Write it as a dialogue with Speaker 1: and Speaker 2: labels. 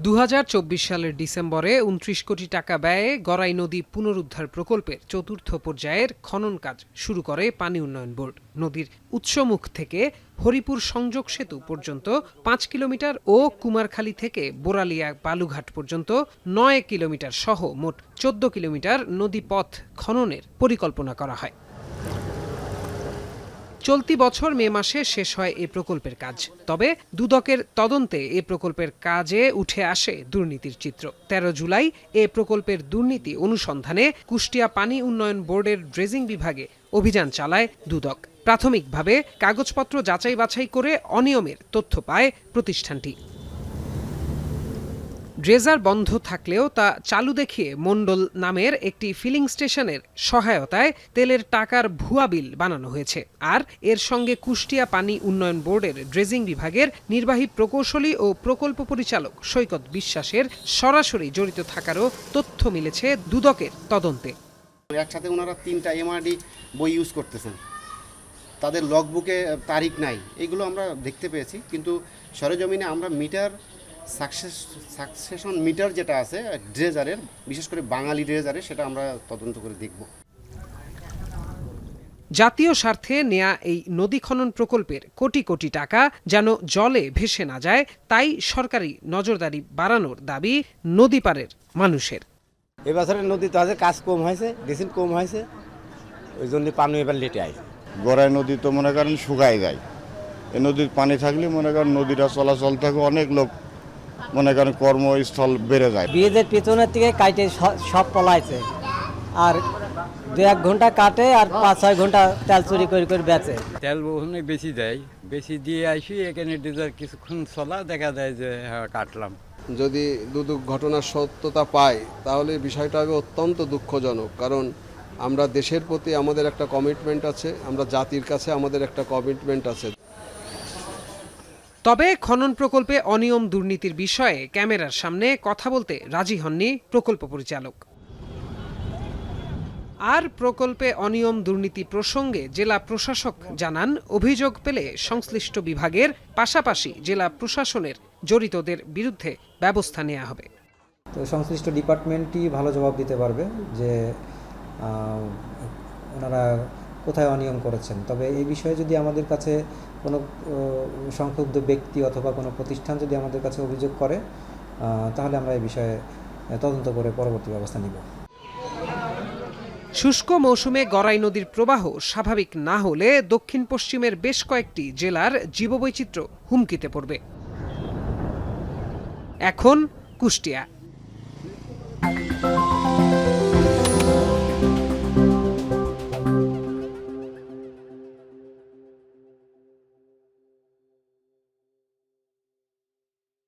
Speaker 1: 2024 সালের ডিসেম্বরে 29 কোটি টাকা ব্যয়ে গড়াই নদী পুনরুদ্ধার প্রকল্পের চতুর্থ পর্যায়ের খনন কাজ শুরু করে পানি উন্নয়ন বোর্ড। নদীর উৎসমুখ থেকে হরিপুর সংযোগ সেতু পর্যন্ত 5 কিলোমিটার ও কুমারখালী থেকে বোরালিয়া বালুঘাট পর্যন্ত 9 কিলোমিটার সহ মোট 14 কিলোমিটার নদীপথ খননের পরিকল্পনা করা হয়। চলতি বছর মে মাসে শেষ হয় এ প্রকল্পের কাজ। তবে দুদকের তদন্তে এ প্রকল্পের কাজে উঠে আসে দুর্নীতির চিত্র। 13 জুলাই এ প্রকল্পের দুর্নীতি অনুসন্ধানে কুষ্টিয়া পানি উন্নয়ন বোর্ডের ড্রেজিং বিভাগে অভিযান চালায় দুদক। প্রাথমিকভাবে কাগজপত্র যাচাই বাছাই করে অনিয়মের তথ্য পায় প্রতিষ্ঠানটি। ড্রেজার বন্ধ থাকলেও তা চালু দেখিয়ে মণ্ডল নামের একটি ফিলিং স্টেশনের সহায়তায় তেলের টাকার ভুয়া বিল বানানো হয়েছে। আর এর সঙ্গে কুষ্টিয়া পানি উন্নয়ন বোর্ডের ড্রেজিং বিভাগের নির্বাহী প্রকৌশলী ও প্রকল্প পরিচালক সৈকত বিশ্বাসের সরাসরি জড়িত থাকারও তথ্য মিলেছে দুদকের তদন্তে।
Speaker 2: একসাথে ওনারা 3টা এমআরডি বই ইউজ করতেছেন, তাদের লগবুকে তারিখ নাই, এগুলো আমরা দেখতে পেয়েছি। কিন্তু সরেজমিনে আমরা মিটার সাকসেশন মিটার যেটা আছে ড্রেজারের, বিশেষ করে বাঙালি ড্রেজারের, সেটা আমরা তদন্ত করে দেখব।
Speaker 1: জাতীয় স্বার্থে নেয়া এই নদী খনন প্রকল্পের কোটি কোটি টাকা যেন জলে ভেসে না যায়, তাই সরকারি নজরদারি বাড়ানোর দাবি নদী পাড়ের মানুষের।
Speaker 3: এবছরের নদীতে কাজ কম হয়েছে, ডিসেন্ট কম হয়েছে, ওই জন্য পানি এবার লেটে আসে।
Speaker 4: গড়াই নদী তো মনে করেন শুকায় যায়, এই নদীর পানি থাকলে মনে করেন নদীটা চলাচল থাকে, অনেক লোক মনে করেন কর্মস্থল বেড়ে যায়।
Speaker 5: ব্রিজের পিছনের থেকে কাটে সব পলাইছে, আর 2-1 ঘন্টা কাটে আর 5-6 ঘন্টা তেল চুরি করে করে বেচে।
Speaker 6: তেল ওখানে বেশি দেয়, বেশি দিয়ে আসি এখানে ডিজার কিছুক্ষণ চলা দেখা যায় যে হ্যাঁ কাটলাম।
Speaker 7: যদি দুদক ঘটনার সত্যতা পায় তাহলে বিষয়টা হবে অত্যন্ত দুঃখজনক, কারণ আমরা দেশের প্রতি আমাদের একটা কমিটমেন্ট আছে, আমরা জাতির কাছে আমাদের একটা কমিটমেন্ট আছে।
Speaker 1: তবে খনন প্রকল্পে অনিয়ম দুর্নীতির বিষয়ে ক্যামেরার সামনে কথা বলতে রাজি হননি প্রকল্প পরিচালক। আর প্রকল্পে অনিয়ম দুর্নীতি প্রসঙ্গে জেলা প্রশাসক জানান, অভিযোগ পেলে সংশ্লিষ্ট বিভাগের পাশাপাশি জেলা প্রশাসনের জড়িতদের বিরুদ্ধে ব্যবস্থা নেওয়া হবে।
Speaker 8: তো সংশ্লিষ্ট ডিপার্টমেন্টই ভালো জবাব দিতে পারবে যে ওনারা কোথায় অনিয়ম করেছেন। তবে এই বিষয়ে যদি আমাদের কাছে কোনো সংক্ষুব্ধ ব্যক্তি অথবা কোনো প্রতিষ্ঠান যদি আমাদের কাছে অভিযোগ করে, তাহলে আমরা এই বিষয়ে তদন্ত করে পরবর্তী ব্যবস্থা নিব।
Speaker 1: শুষ্ক মৌসুমে গড়াই নদীর প্রবাহ স্বাভাবিক না হলে দক্ষিণ পশ্চিমের বেশ কয়েকটি জেলার জীববৈচিত্র্য হুমকিতে পড়বে। এখন কুষ্টিয়া।